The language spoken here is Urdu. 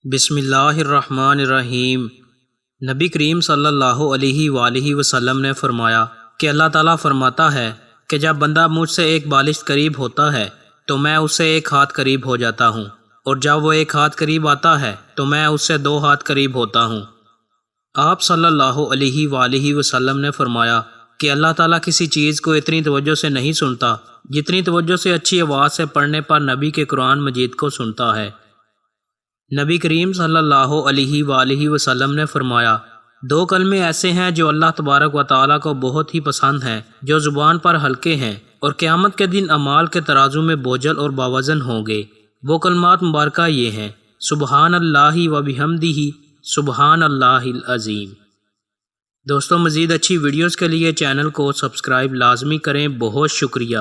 بسم اللہ الرحمن الرحیم۔ نبی کریم صلی اللہ علیہ وآلہ وسلم نے فرمایا کہ اللہ تعالیٰ فرماتا ہے کہ جب بندہ مجھ سے ایک بالشت قریب ہوتا ہے تو میں اس سے ایک ہاتھ قریب ہو جاتا ہوں، اور جب وہ ایک ہاتھ قریب آتا ہے تو میں اس سے 2 ہاتھ قریب ہوتا ہوں۔ آپ صلی اللہ علیہ وآلہ وسلم نے فرمایا کہ اللہ تعالیٰ کسی چیز کو اتنی توجہ سے نہیں سنتا جتنی توجہ سے اچھی آواز سے پڑھنے پر نبی کے قرآن مجید کو سنتا ہے۔ نبی کریم صلی اللہ علیہ وآلہ وسلم نے فرمایا 2 کلمے ایسے ہیں جو اللہ تبارک و تعالیٰ کو بہت ہی پسند ہیں، جو زبان پر ہلکے ہیں اور قیامت کے دن اعمال کے ترازو میں بوجھل اور باوزن ہوں گے۔ وہ کلمات مبارکہ یہ ہیں: سبحان اللہ و بحمدہ، سبحان اللہ العظیم۔ دوستو، مزید اچھی ویڈیوز کے لیے چینل کو سبسکرائب لازمی کریں۔ بہت شکریہ۔